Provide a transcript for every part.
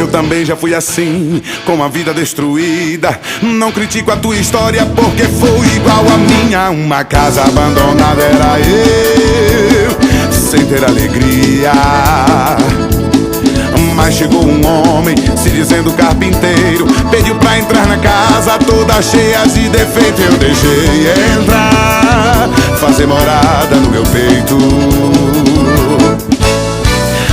Eu também já fui assim, com a vida destruída. Não critico a tua história porque foi igual a minha. Uma casa abandonada era eu, sem ter alegria. Mas chegou um homem, se dizendo carpinteiro, pediu pra entrar na casa toda cheia de defeito. Eu deixei entrar, fazer morada no meu peito.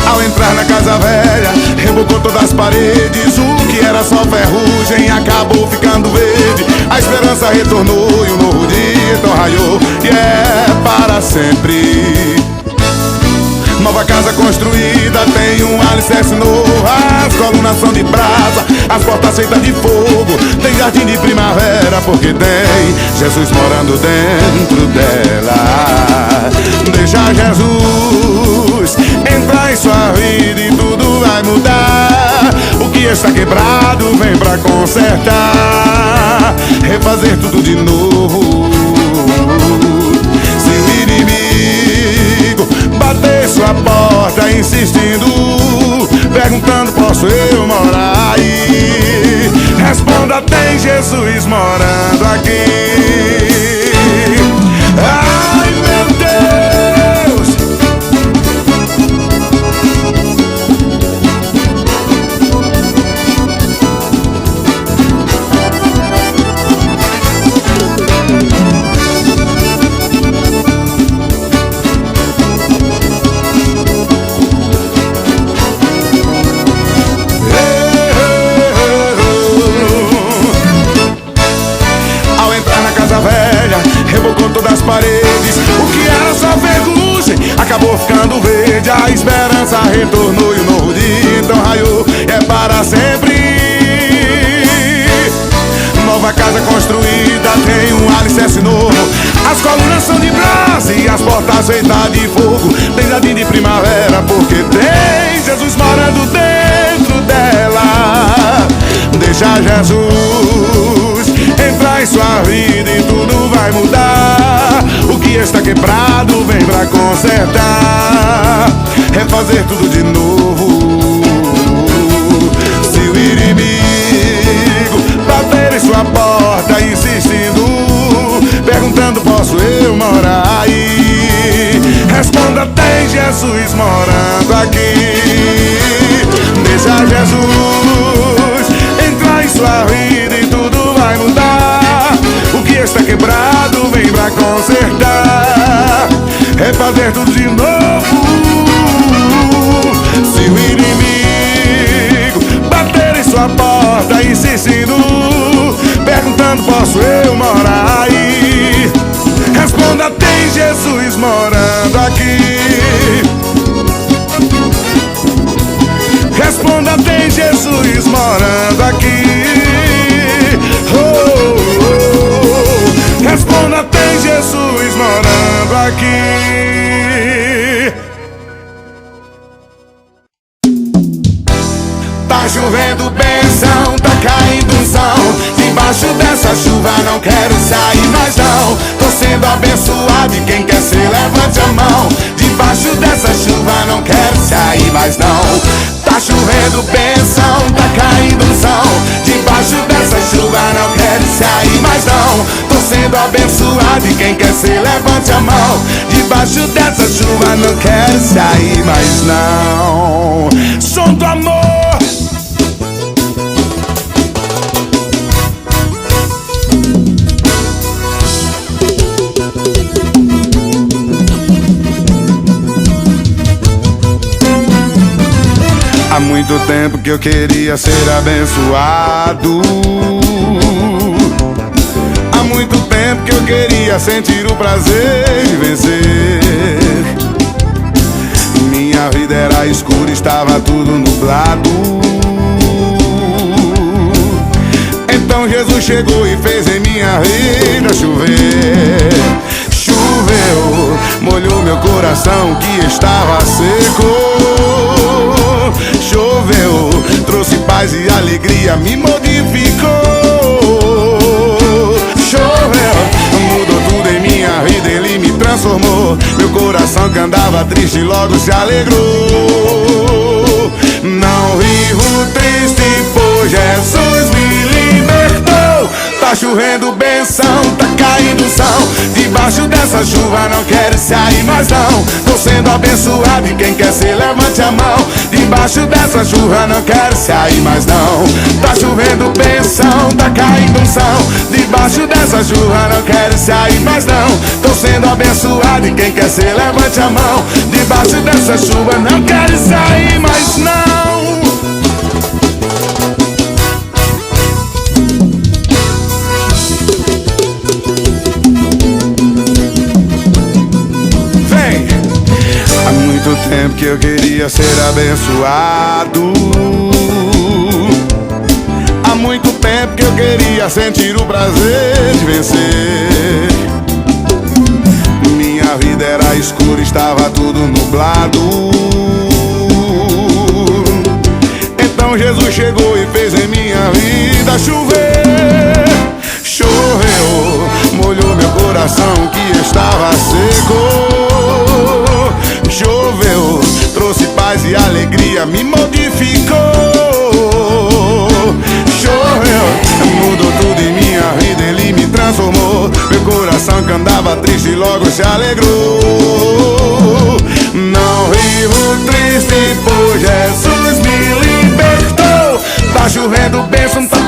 Ao entrar na casa velha, rebocou todas as paredes. O que era só ferrugem acabou ficando verde. A esperança retornou e um novo dia então raiou. E é para sempre. Nova casa construída, tem um alicerce novo. As colunas são de brasa, as portas feitas de fogo. Tem jardim de primavera porque tem Jesus morando dentro dela. Deixa Jesus entrar em sua vida e tudo vai mudar. O que está quebrado vem pra consertar, refazer tudo de novo. Se o inimigo bater sua porta insistindo, perguntando posso eu morar aí, responda tem Jesus morando aqui. Ai meu Deus, rebocou todas as paredes. O que era só ferrugem acabou ficando verde. A esperança retornou e um novo dia então raiou. É para sempre. Nova casa construída, tem um alicerce novo. As colunas são de brasa e as portas feitas de fogo. Tem jardim de primavera porque tem Jesus morando dentro dela. Deixa Jesus entrar em sua vida e tudo vai mudar. O que está quebrado vem pra consertar, refazer tudo de novo. Se o inimigo bater em sua porta insistindo, perguntando posso eu morar aí, responda tem Jesus morando aqui. Deixa Jesus entrar em sua vida e tudo vai mudar. O que está quebrado vem pra consertar, refazer tudo de novo. Se o inimigo bater em sua porta insistindo, perguntando posso eu morar aí, responda tem Jesus morando aqui. Responda tem Jesus morando aqui. Oh, oh, oh. Responda tem Jesus morando aqui. Tá chovendo bênção, tá caindo unção. Debaixo dessa chuva não quero sair mais não. Tô sendo abençoado e quem quer ser levante a mão. Debaixo dessa chuva não quero sair mais não. Tá chovendo bênção, tá caindo unção. Debaixo dessa chuva não quero sair mais não. Tô sendo abençoado e quem quer ser levante a mão. Debaixo dessa chuva não quero sair mais não. Som do amor. Há muito tempo que eu queria ser abençoado. Há muito tempo que eu queria sentir o prazer de vencer. Minha vida era escura, estava tudo nublado. Então Jesus chegou e fez em minha vida chover. Choveu, molhou meu coração que estava seco. Choveu, trouxe paz e alegria, me modificou. Choveu, mudou tudo em minha vida, ele me transformou. Meu coração que andava triste logo se alegrou. Não vivo triste Tá chovendo benção, tá caindo sal. Debaixo dessa chuva não quero sair mais não. Tô sendo abençoado e quem quer ser levante a mão. Debaixo dessa chuva não quero sair mais não. Tá chovendo benção, tá caindo sal. Debaixo dessa chuva não quero sair mais não. Tô sendo abençoado e quem quer ser levante a mão. Debaixo dessa chuva não quero sair mais não. Há muito tempo que eu queria ser abençoado. Há muito tempo que eu queria sentir o prazer de vencer. Minha vida era escura, estava tudo nublado. Então Jesus chegou e fez em minha vida chover. Choveu, molhou meu coração que estava seco. Choveu, trouxe paz e alegria, me modificou. Choveu, mudou tudo em minha vida, ele me transformou. Meu coração que andava triste logo se alegrou. Não vivo triste, pois Jesus me libertou. Tá chovendo bênção, tá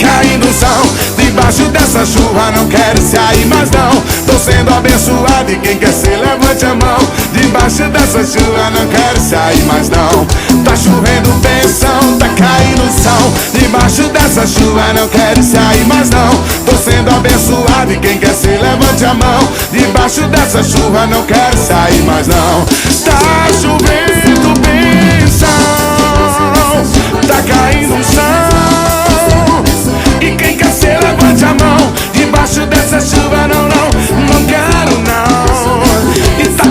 caindo sal. Debaixo dessa chuva não quero sair mais não. Tô sendo abençoado e quem quer ser levante a mão. Debaixo dessa chuva não quero sair mais não. Tá chovendo bênção, tá caindo sal. Debaixo dessa chuva não quero sair mais não. Tô sendo abençoado e quem quer ser levante a mão. Debaixo dessa chuva não quero sair mais não. Tá chovendo bênção, tá caindo sal. E quem quer ser levante a mão. Debaixo dessa chuva não quero não. E tá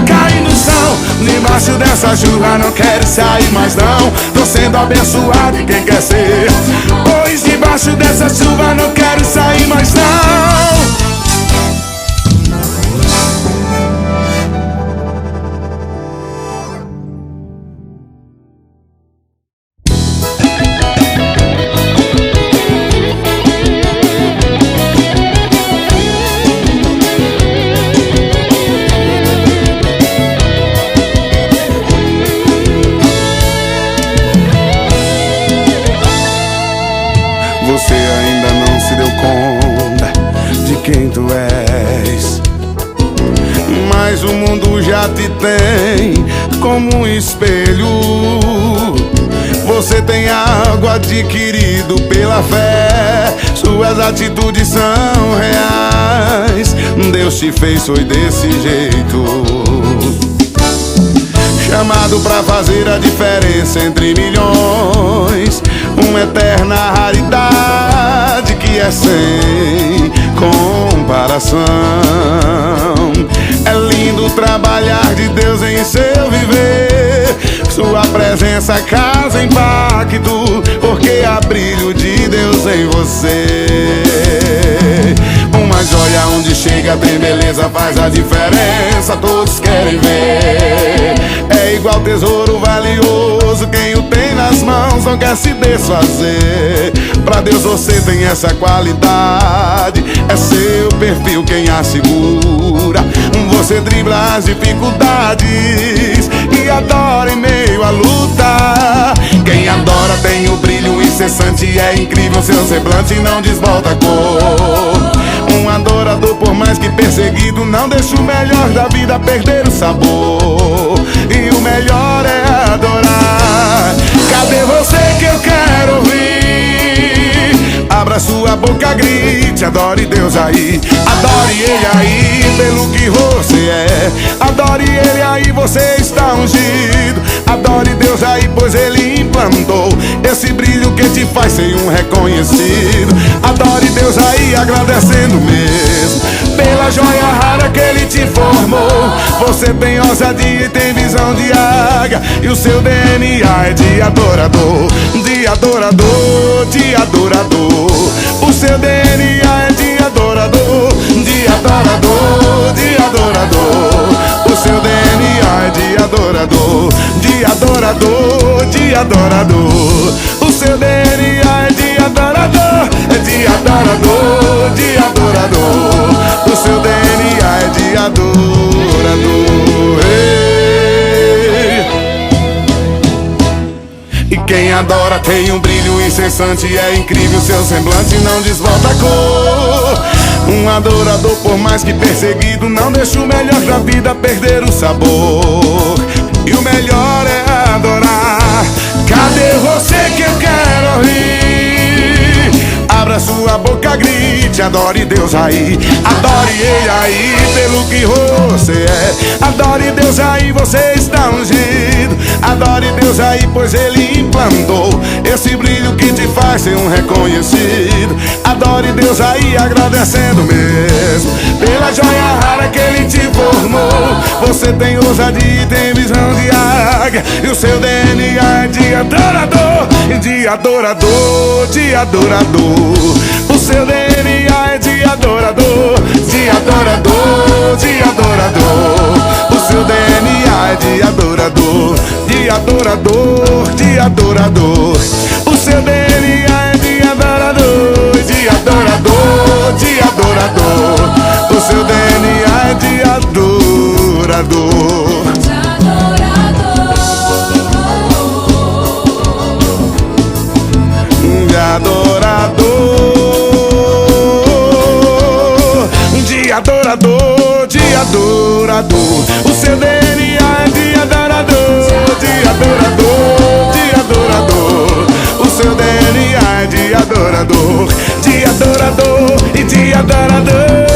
caindo sal. Debaixo dessa chuva não quero sair mais não. Tô sendo abençoado e quem quer ser. Pois debaixo dessa chuva não quero sair mais não. Você ainda não se deu conta de quem tu és, mas o mundo já te tem como um espelho. Você tem algo adquirido pela fé, suas atitudes são reais. Deus te fez, foi desse jeito. Chamado pra fazer a diferença entre milhões, uma eterna raridade que é sem comparação. É lindo trabalhar de Deus em seu viver. Sua presença causa impacto, porque há brilho de Deus em você. Uma joia onde chega tem beleza, faz a diferença, todos querem ver. É igual tesouro valioso, quem o tem nas mãos não quer se desfazer. Pra Deus você tem essa qualidade, é seu perfil quem assegura. Você dribla as dificuldades e adora em meio à luta. Quem adora tem o brilho incessante, é incrível seu semblante, não desvolta a cor. Um adorador, por mais que perseguido, não deixa o melhor da vida perder o sabor. E o melhor é adorar. Cadê você que eu quero ouvir? Abra sua boca, grite, adore Deus aí. Adore Ele aí pelo que você é. Adore Ele aí, você está ungido. Adore Deus aí, pois Ele implantou esse brilho que te faz ser um reconhecido. Adore Deus aí, agradecendo mesmo pela joia rara que Ele te formou. Você tem ousadia e tem visão de águia, e o seu DNA é de adorador. De adorador, de adorador. O seu DNA é de adorador. De adorador, de adorador. O seu DNA é de adorador. De adorador, de adorador. O seu DNA é de adorador. É de adorador. adorador. E quem adora tem um brilho incessante, é incrível seu semblante, não desvolta a cor. Um adorador, por mais que perseguido, não deixa o melhor da vida perder o sabor. E o melhor é adorar. Cadê você que eu quero ouvir? Abra sua boca, grite, adore Deus aí. Adore Ele aí pelo que você é. Adore Deus aí, você está ungido. Adore Deus aí, pois Ele implantou esse brilho que te faz ser um reconhecido. Adore Deus aí, agradecendo mesmo pela joia rara que Ele te formou. Você tem ousadia e tem visão de águia, e o seu DNA é de adorador, de adorador, de adorador. O seu DNA é de adorador, de adorador, de adorador. O seu DNA é de adorador, de adorador, de adorador. O seu DNA é de adorador, de adorador, de adorador. O seu DNA é de adorador. De adorador, de adorador. O seu DNA é de adorador, de adorador, de adorador. O seu DNA é de adorador, de adorador e de adorador.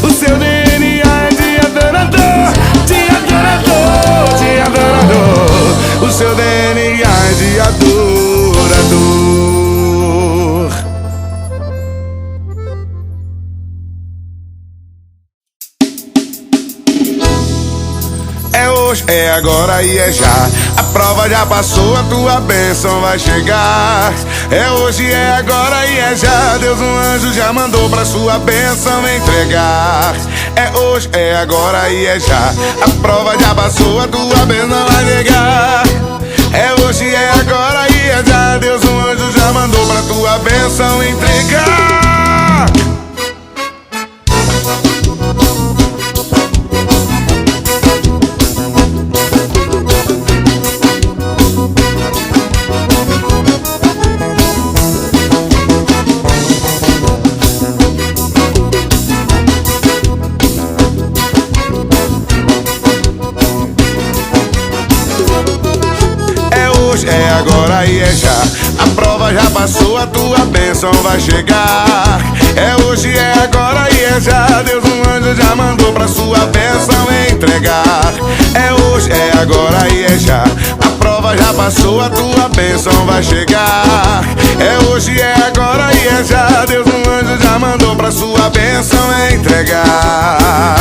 O seu DNA é de adorador, de adorador, de adorador. O seu DNA é de adorador. É hoje, é agora e é já. A prova já passou, a tua bênção vai chegar. É hoje, é agora e é já. Deus, um anjo já mandou pra sua bênção entregar. É hoje, é agora e é já. A prova já passou, a tua bênção vai chegar. É hoje, é agora e é já. Deus, um anjo já mandou pra tua bênção entregar. É agora e é já. A prova já passou, a tua bênção vai chegar. É hoje, é agora e é já. Deus, um anjo já mandou pra sua bênção entregar. É hoje, é agora e é já. A prova já passou, a tua bênção vai chegar. É hoje, é agora e é já. Deus, um anjo já mandou pra sua bênção entregar.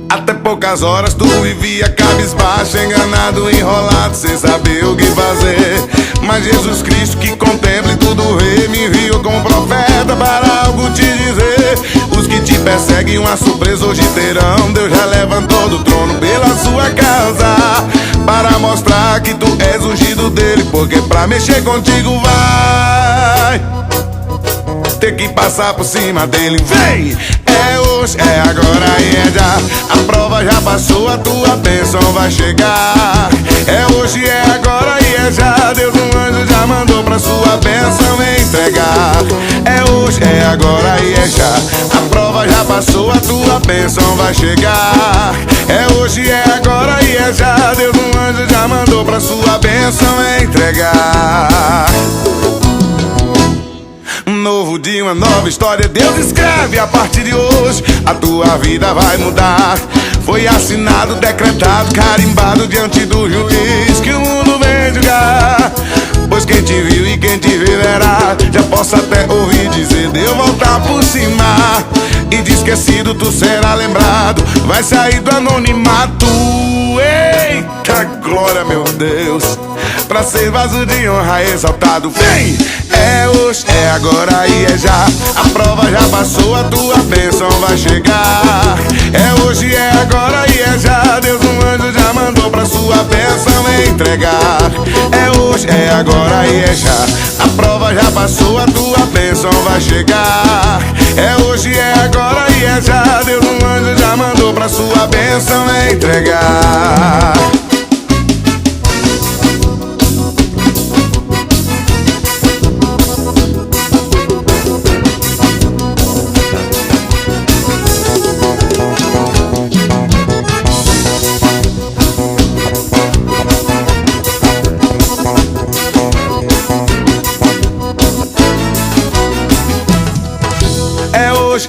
Até poucas horas tu vivia cabisbaixo, enganado, enrolado, sem saber o que fazer. Mas Jesus Cristo, que contempla e tudo vê, me enviou como profeta para algo te dizer. Os que te perseguem uma surpresa hoje terão. Deus já levantou do trono pela sua causa, para mostrar que tu és ungido dele. Porque pra mexer contigo vai ter que passar por cima dele. Vem! É hoje, é agora e é já. A prova já passou, a tua bênção vai chegar. É hoje, é agora e é já. Deus, um anjo já mandou pra sua bênção entregar. É hoje, é agora e é já. A prova já passou, a tua bênção vai chegar. É hoje, é agora e é já. Deus, um anjo já mandou pra sua bênção entregar. Um novo dia, uma nova história, Deus escreve a partir de hoje. A tua vida vai mudar. Foi assinado, decretado, carimbado diante do juiz que o mundo vem julgar. Pois quem te viu e quem te vê verá. Já posso até ouvir dizer, Deus voltar por cima. E de esquecido tu será lembrado. Vai sair do anonimato. Eita glória, meu Deus, pra ser vaso de honra exaltado. Vem! É hoje, é agora e é já. A prova já passou, a tua bênção vai chegar. É hoje, é agora e é já. Deus, um anjo já mandou pra sua bênção entregar. É hoje, é agora e é já. A prova já passou, a tua bênção vai chegar. É hoje, é agora e e é já. Deus, um anjo já mandou pra sua bênção entregar.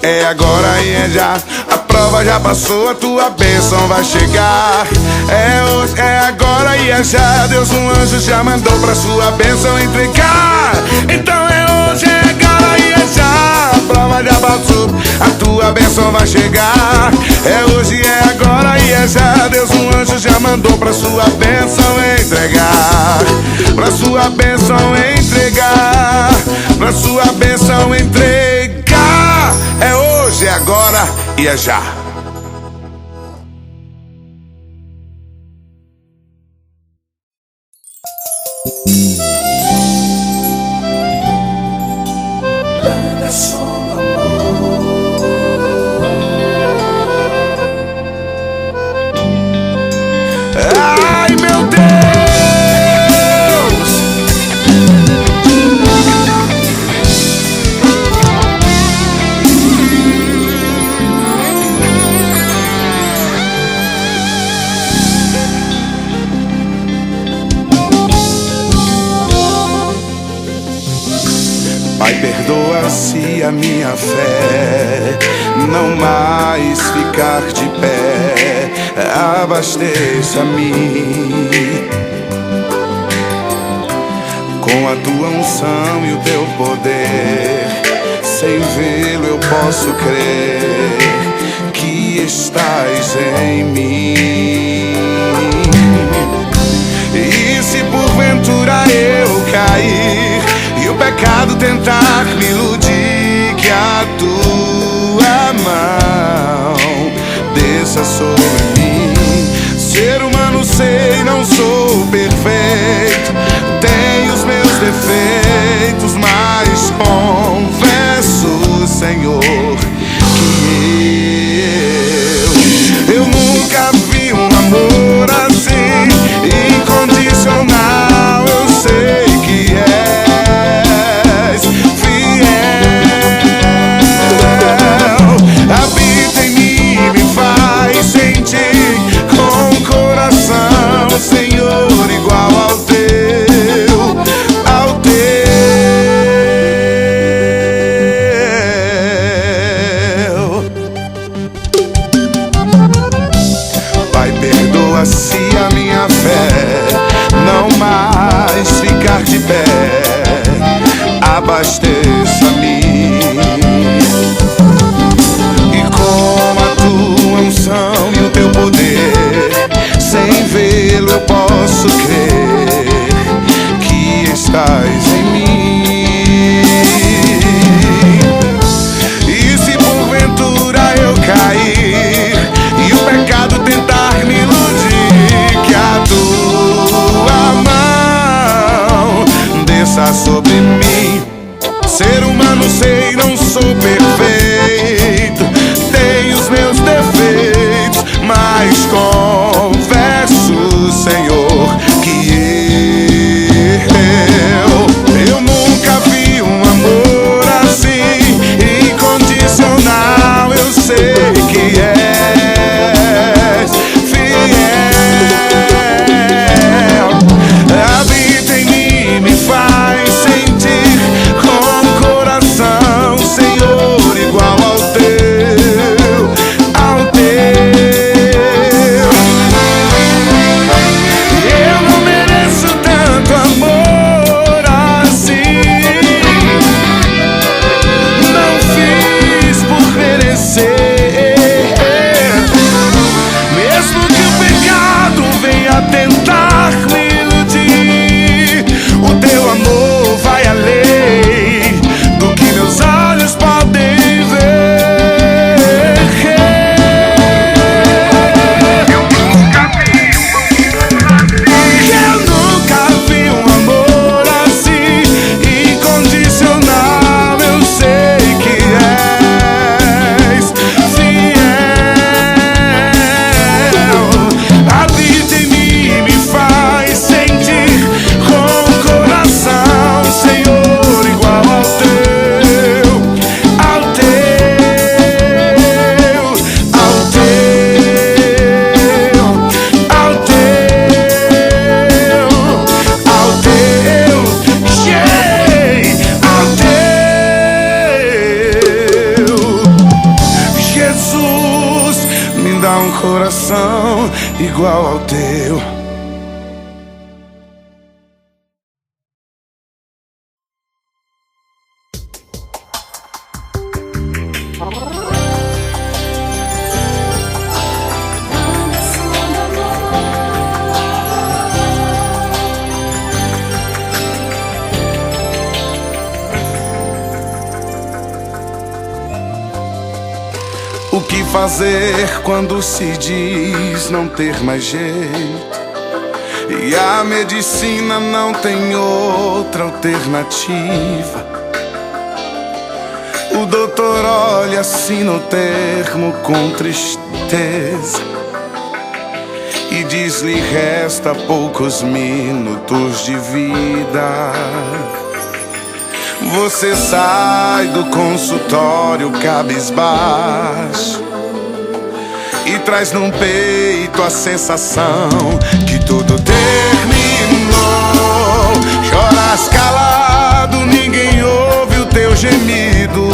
É agora e é já. A prova já passou, a tua bênção vai chegar. É hoje, é agora e é já. Deus, um anjo já mandou pra sua bênção entregar. Então é hoje, é agora e é já. A prova já passou, a tua bênção vai chegar. É hoje, é agora e é já. Deus, um anjo já mandou pra sua bênção entregar. Pra sua bênção entregar. Pra sua bênção entregar. É hoje, é agora e é já. Ai, meu Deus! Pai, perdoa se a minha fé não mais ficar de pé. Abasteça-me com a tua unção e o teu poder. Sem vê-lo eu posso crer que estás em mim. E se porventura eu cair e o pecado tentar me iludir, que a tua mão desça sobre mim. Ser humano sei, não sou perfeito, tenho os meus defeitos, mas confesso, Senhor, que eu nunca vi um amor assim, incondicional. Eu sei que és fiel. Habita em mim, me faz sentir com o coração, Senhor, igual ao teu, ao teu. Pai, perdoa-se a minha fé não mais ficar de pé. Abasteça-me e com a tua unção e o teu poder, sem vê-lo eu posso crer que estás em mim. E se porventura eu cair e o pecado tentar me iludir, que a tua mão desça sobre mim. Ser humano sei, não sou perfeito, tenho os meus defeitos, mas confesso, Senhor, que eu nunca vi um amor assim, incondicional. Eu sei que és fiel. Habita em mim, me faz sentir com o coração, Senhor, coração igual ao teu. O que fazer quando se diz não ter mais jeito e a medicina não tem outra alternativa? O doutor olha assim no termo com tristeza e diz-lhe resta poucos minutos de vida. Você sai do consultório cabisbaixo e traz num peito a sensação que tudo terminou. Choras calado, ninguém ouve o teu gemido.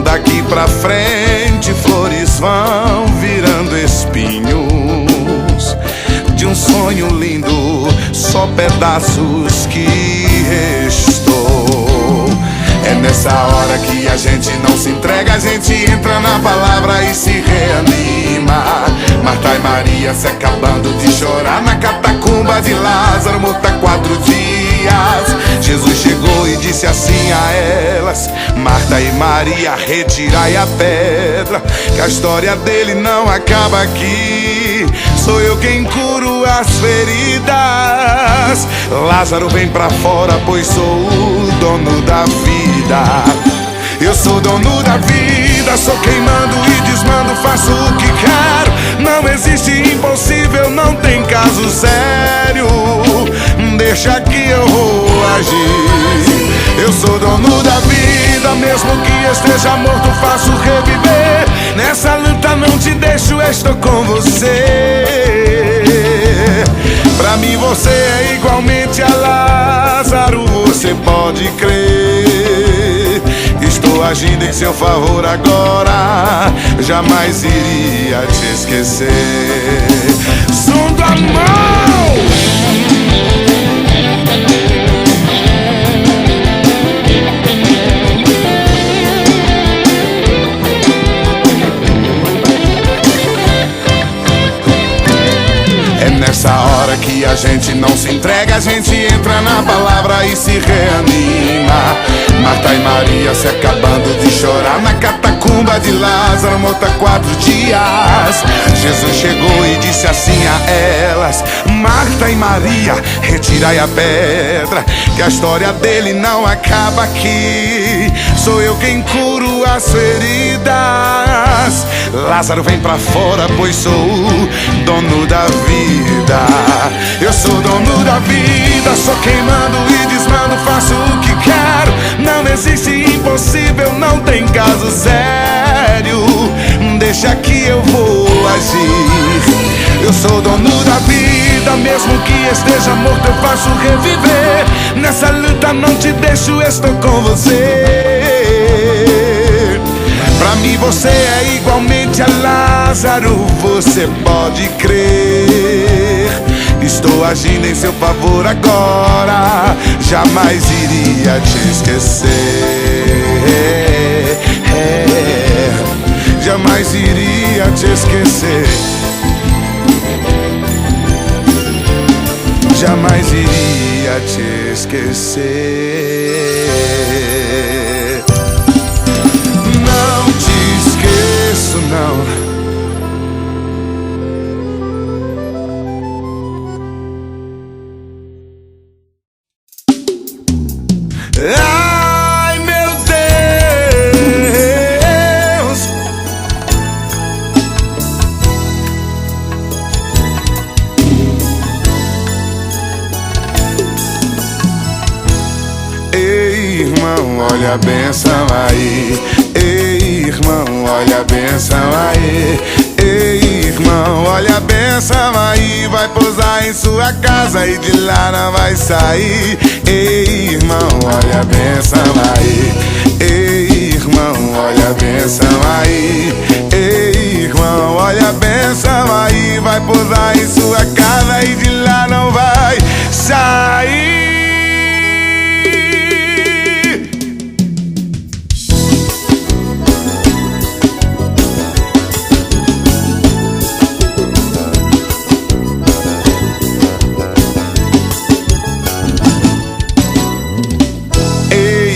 Daqui pra frente flores vão virando espinhos de um sonho lindo, só pedaços que restou. É nessa hora que a gente não se entrega, a gente entra na palavra e se reanima. Marta e Maria se acabando de chorar na catacumba de Lázaro, morto há 4 dias. Jesus chegou e disse assim a elas: Marta e Maria, retirai a pedra, que a história dele não acaba aqui. Sou eu quem curo as feridas. Lázaro, vem pra fora, pois sou o dono da vida. Eu sou dono da vida, sou quem mando e desmando, faço o que quero. Não existe impossível, não tem caso sério. Deixa que eu vou agir. Eu sou dono da vida, mesmo que esteja morto, faço reviver. Nessa luta não te deixo, estou com você. Pra mim você é igualmente a Lázaro, você pode crer. Estou agindo em seu favor agora, jamais iria te esquecer. Som do amor! Nessa hora que a gente não se entrega, a gente entra na palavra e se reanima. Marta e Maria se acabando de chorar na catacumba de Lázaro, morto há 4 dias. Jesus chegou e disse assim a elas: Marta e Maria, retirai a pedra, que a história dele não acaba aqui. Sou eu quem curo as feridas. Lázaro, vem pra fora, pois sou o dono da vida. Eu sou dono da vida, sou quem mando e desmando, faço o que quero. Não existe impossível, não tem caso sério. Deixa que eu vou agir. Eu sou dono da vida, mesmo que esteja morto eu faço reviver. Nessa luta não te deixo, estou com você. Pra mim você é igualmente a Lázaro, você pode crer. Estou agindo em seu favor agora, jamais iria te esquecer. Jamais iria te esquecer. Jamais iria te esquecer. Não te esqueço, não. Ai, meu Deus. Ei, irmão, olha a benção aí. Ei, irmão, olha a benção aí. Ei, irmão, olha a benção aí. Vai pousar em sua casa e de lá não vai sair. Ei, irmão, olha a benção aí. Ei, irmão, olha a benção aí. Ei, irmão, olha a bênção aí, vai pousar em sua casa e de lá não vai sair.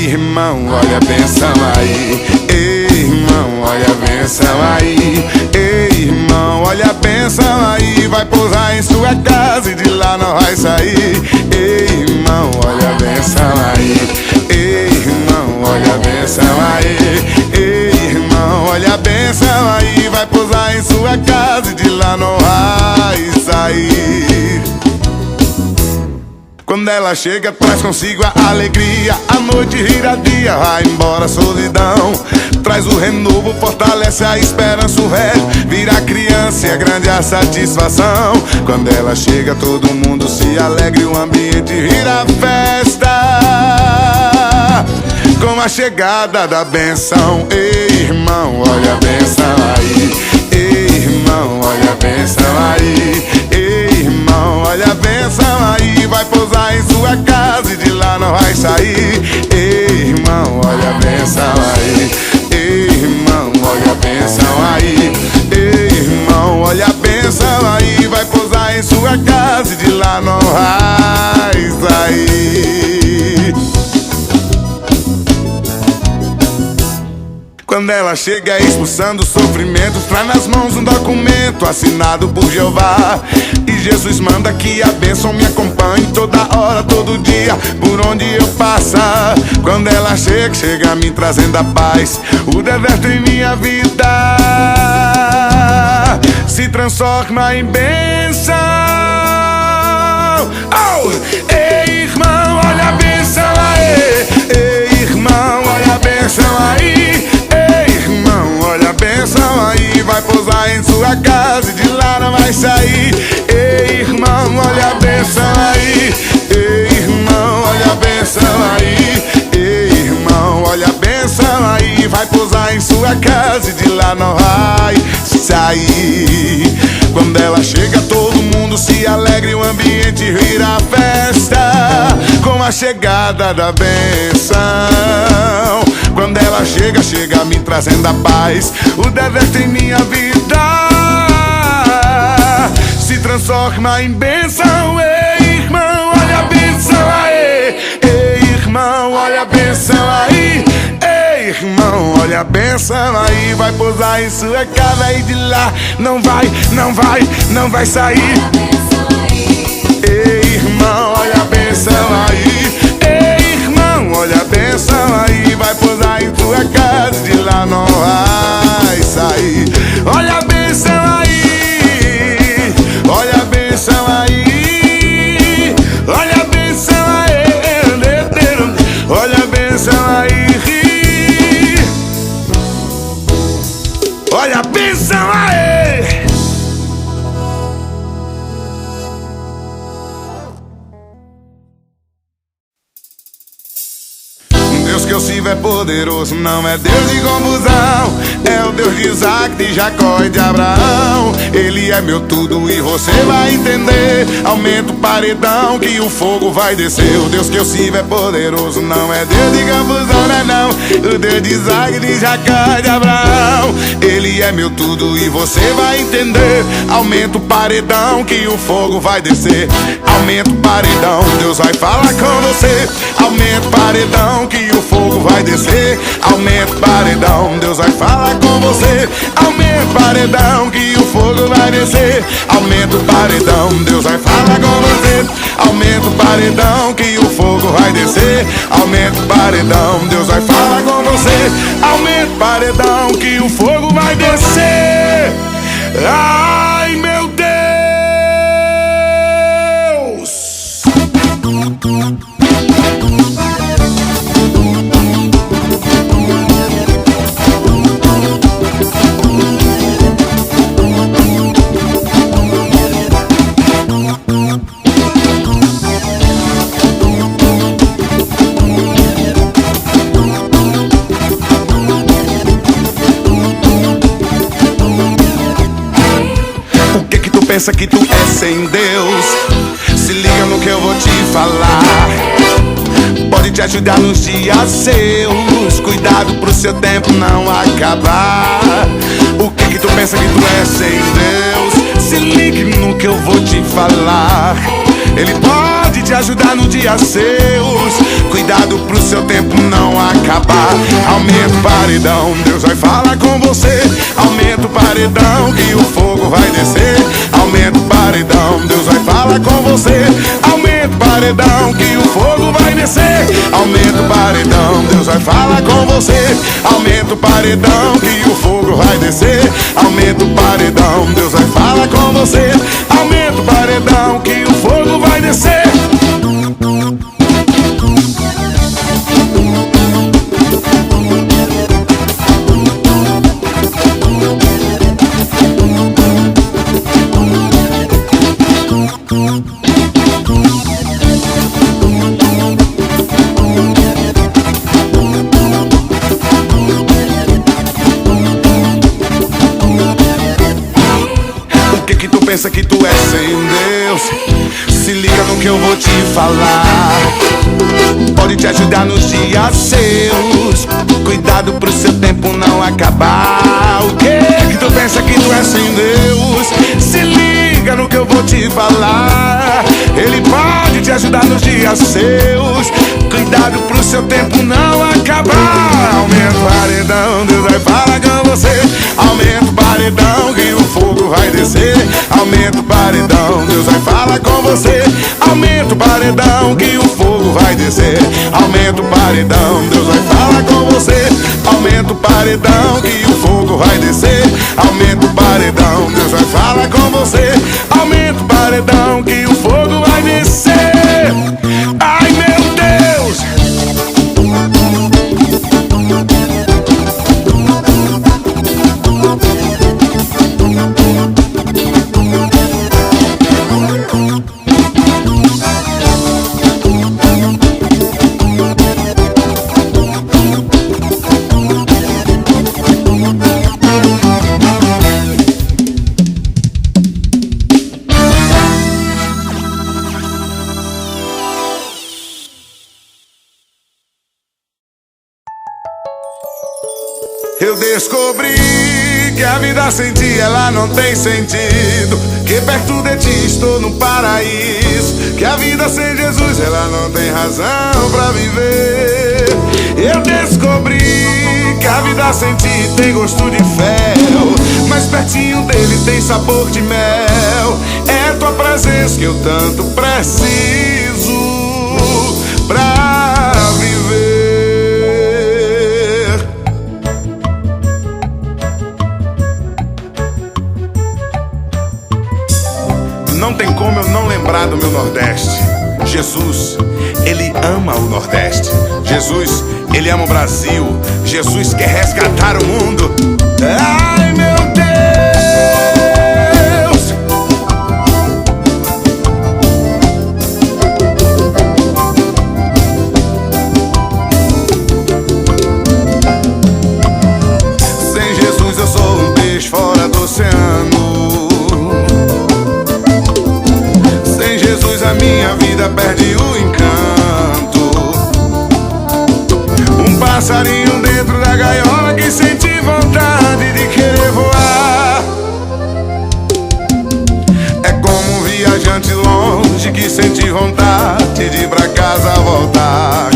Irmão, olha a bênção aí. Ei, irmão, olha a bênção aí. Ei, irmão, olha a bênção aí, vai pousar em sua casa e de lá não vai sair. Ei, irmão, olha a bênção aí. Ei, irmão, olha a bênção aí. Ei, irmão, olha a bênção aí, vai pousar em sua casa e de lá não vai sair. Quando ela chega, traz consigo a alegria, a noite irradia, vai embora a solidão. Traz o renovo, fortalece a esperança, o velho vira criança e é grande a satisfação. Quando ela chega, todo mundo se alegra e o ambiente vira festa com a chegada da benção. Ei, irmão, olha a benção aí. Ei, irmão, olha a benção aí. Ei, irmão, olha a benção aí, vai pousar em sua casa e de lá não vai sair. Ei, irmão, olha a benção aí. Ei, irmão, olha a benção aí. Ei, irmão, olha a benção aí, vai pousar em sua casa e de lá não vai sair. Quando ela chega expulsando sofrimentos, traz nas mãos um documento assinado por Jeová. E Jesus manda que a bênção me acompanhe toda hora, todo dia, por onde eu passar. Quando ela chega, chega me trazendo a paz. O deserto em minha vida se transforma em bênção. Oh! Ei, irmão, olha a bênção aí. Ei, irmão, olha a bênção aí. Olha a bênção aí, vai pousar em sua casa e de lá não vai sair. Ei, irmão, olha a bênção aí. Ei, irmão, olha a bênção aí. Ei, irmão, olha a bênção aí, vai pousar em sua casa e de lá não vai sair. Quando ela chega, todo mundo se alegra e o ambiente vira festa com a chegada da bênção. Quando ela chega, chega me trazendo a paz. O deserto em minha vida se transforma em bênção. Ei, irmão, olha a bênção aí. Ei, irmão, olha a bênção aí. Ei, irmão, olha a bênção aí, vai pousar em sua casa e de lá não vai sair. Ei, irmão, olha a bênção aí. Ei, irmão, olha a bênção aí, vai pousar em tua casa e de lá não vai sair. Olha a bênção aí. Olha a bênção aí. Olha a bênção aí. Olha a bênção aí. Olha a bênção aí. Deus que eu sirvo é poderoso, não é Deus de confusão. É o Deus de Isaac, de Jacó e de Abraão. Ele é meu tudo e você vai entender. Aumenta o paredão que o fogo vai descer. O Deus que eu sirvo é poderoso, não é Deus de confusão, não é não. O Deus de Isaac, de Jacó e de Abraão. Ele é meu tudo e você vai entender. Aumenta o paredão que o fogo vai descer. Aumenta o paredão, Deus vai falar com você. Aumenta o paredão que o fogo vai descer. Aumenta o paredão, Deus vai falar com você. Aumenta o paredão que o fogo vai descer. Aumenta o paredão, Deus vai falar com você. Aumenta o paredão que o fogo vai descer. Aumenta o paredão, Deus vai falar com você. Aumenta o paredão que o fogo vai descer. Ai, meu Deus. pensa que tu é sem Deus, se liga no que eu vou te falar. Pode te ajudar nos dias seus, cuidado pro seu tempo não acabar. O que tu pensa que tu é sem Deus, se ligue no que eu vou te falar. Ele pode te ajudar no dia seus, cuidado pro seu tempo não acabar. Aumenta o paredão, Deus vai falar com você. Aumenta o paredão que o fogo vai descer. Aumenta o paredão, Deus vai falar com você. Aumenta o paredão que o fogo vai descer. Aumenta o paredão, Deus vai falar com você. Aumenta o paredão que o fogo vai descer. Aumenta o paredão, Deus vai falar com você. Aumenta o paredão que o fogo vai descer. Pensa que tu é sem Deus, se liga no que eu vou te falar. Pode te ajudar nos dias seus, cuidado pro seu tempo não acabar. O que tu pensa que tu é sem Deus, se liga no que eu vou te falar. Ele pode te ajudar nos dias seus, cuidado pro seu tempo não acabar. Aumenta o paredão, Deus vai falar com você. Aumenta o paredão que o fogo vai descer. Aumenta o paredão, Deus vai falar com você. Aumenta o paredão que o fogo vai descer. Aumenta o paredão, Deus vai falar com você. Aumenta o paredão que o fogo vai descer. Aumenta o paredão, Deus vai falar com você. Aumenta o paredão que o fogo vai descer. Ai meu Deus! Eu descobri que a vida sem ti ela não tem sentido, que perto de ti estou no paraíso, que a vida sem Jesus ela não tem razão pra viver. Eu descobri que a vida sem ti tem gosto de fel, mas pertinho dele tem sabor de mel. É tua presença que eu tanto preciso pra viver. Não tem como eu não lembrar do meu Nordeste. Jesus, Ele ama o Nordeste. Jesus, Ele ama o Brasil. Jesus quer resgatar o mundo. Ai, meu Deus! Sem Jesus eu sou um peixe fora do oceano. A minha vida perde o encanto. Um passarinho dentro da gaiola que sente vontade de querer voar. É como um viajante longe que sente vontade de ir pra casa voltar.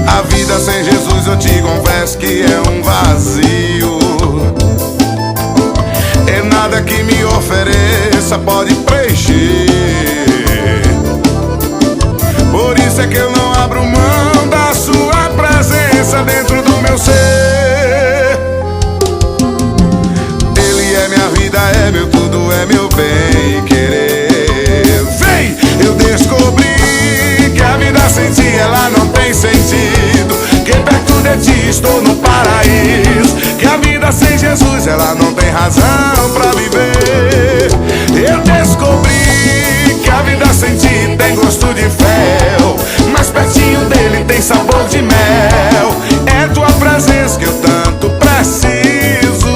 A vida sem Jesus eu te confesso que é um vazio. E nada que me ofereça pode preencher. Por isso é que eu não abro mão da sua presença dentro do meu ser. Ele é minha vida, é meu tudo, é meu bem querer. Vem! Eu descobri que a vida sem ti ela não tem sentido, que perto de ti estou no paraíso, que a vida sem Jesus ela não tem razão pra viver. Eu descobri que a vida sem ti tem gosto de fel, mas pertinho dele tem sabor de mel. É tua presença que eu tanto preciso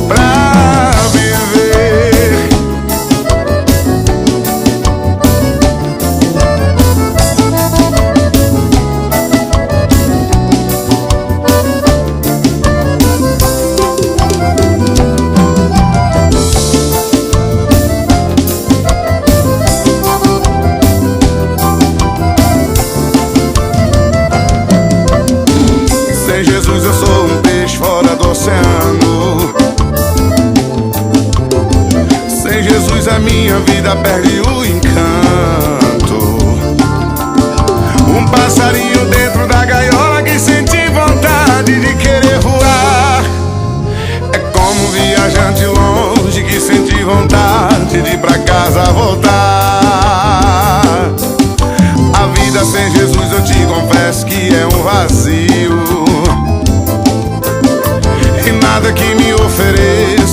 pra viver.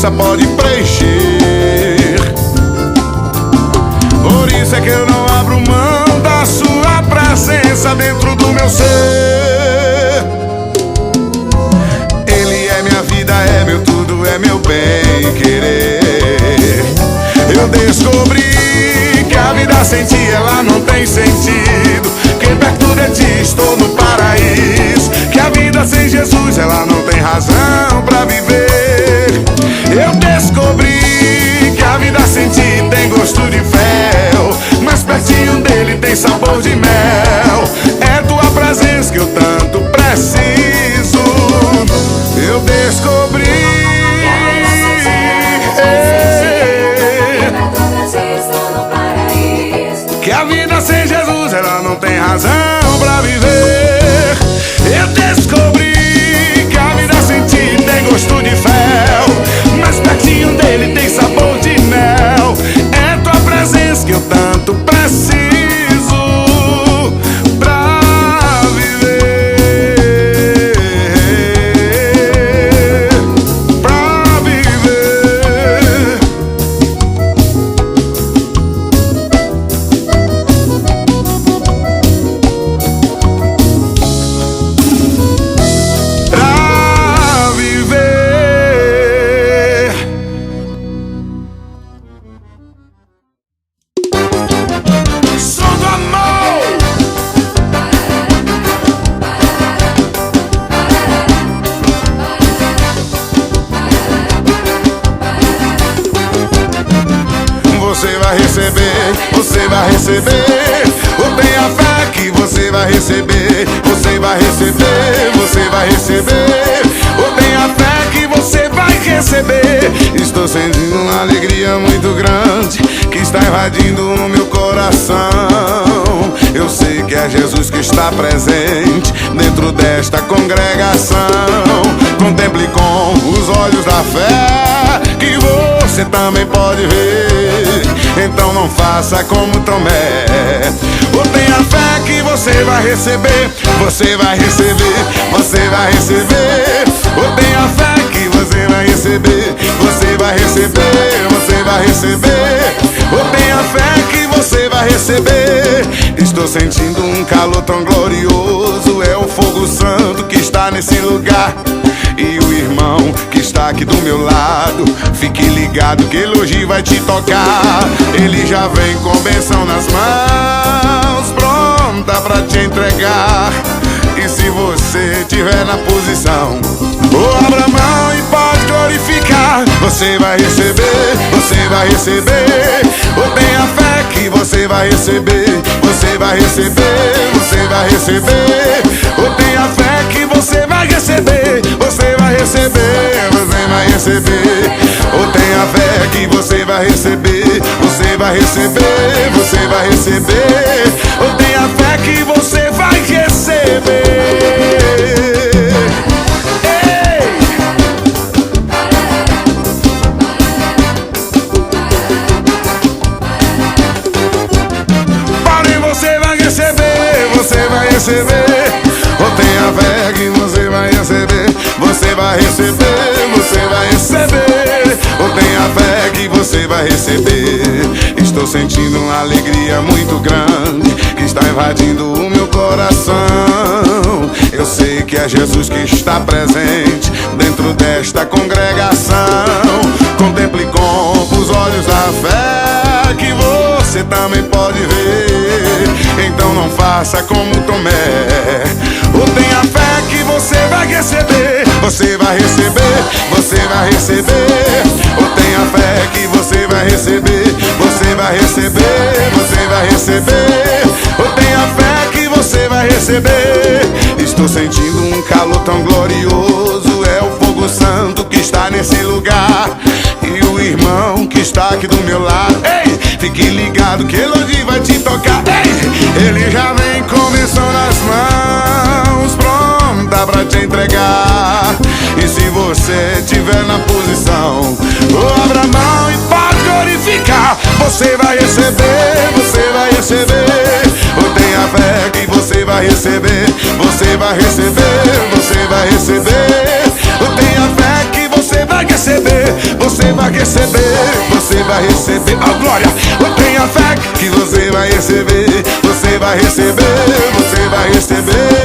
força pode preencher. Por isso é que eu não abro mão da sua presença dentro do meu ser. Ele é minha vida, é meu tudo, é meu bem querer. Eu descobri que a vida sem ti ela não tem sentido, que perto de ti estou no paraíso, que a vida sem Jesus ela não tem razão pra viver. Eu descobri que a vida sem ti tem gosto de fel, mas pertinho dele tem sabor de mel. É tua presença que eu tanto preciso. Eu descobri que a vida sem Jesus ela não tem razão pra viver. Eu descobri que a vida sem ti tem gosto de fel, mas pertinho dele tem sabor de mel. É tua presença que eu tanto preciso pra viver, pra viver. Pra viver. Som do amor. Você vai receber, você vai receber. Ou tenha fé que você vai receber. Você vai receber, você vai receber. Ou tenha fé que você vai receber. Estou sentindo uma alegria muito grande que está invadindo o meu coração. Eu sei que é Jesus que está presente dentro desta congregação. Contemple com os olhos da fé que você também pode ver. Então não faça como Tomé. Ou tenha fé que você vai receber. Você vai receber, você vai receber. Ou tenha fé que você vai receber. Você vai receber, você vai receber. Ou tenha fé que você vai receber. Estou sentindo um calor tão glorioso. É o fogo santo que está nesse lugar. E o irmão que está aqui do meu lado, fique ligado que ele hoje vai te tocar. Ele já vem com bênção nas mãos, pronta pra te entregar. E se você tiver na posição, abra a mão e pode glorificar. Você vai receber, você vai receber. Ou tenha fé que você vai receber. Você vai receber, você vai receber. Ou tenha fé que você vai receber. Você vai receber, você vai receber. Ou tenha fé que você vai receber. Você vai receber, você vai receber. Ou tenha fé que você vai receber. Você vai receber. Ou tenha fé que você vai receber. Você vai receber, você vai receber. Ou tenha fé que você vai receber. Estou sentindo uma alegria muito grande que está invadindo o meu coração. Eu sei que é Jesus que está presente dentro desta congregação. Contemple com os olhos da fé que você também pode ver. Então não faça como Tomé. Ou tenha fé que você vai receber. Você vai receber, você vai receber. Ou tenha fé que você vai receber. Você vai receber, você vai receber. Ou tenha fé que você vai receber. Estou sentindo um calor tão glorioso. É o fogo santo que está nesse lugar. E o irmão que está aqui do meu lado, ei, fique ligado que ele hoje vai te tocar. Ei, ele já vem com bênção nas mãos, pronta pra te entregar. E se você tiver na posição, abra a mão e pode glorificar. Você vai receber, você vai receber. Ou tenha fé que você vai receber. Você vai receber, você vai receber. Ou tenha fé que você vai receber. Você vai receber, você vai receber. Oh glória, tenha fé que você vai receber, você vai receber, você vai receber.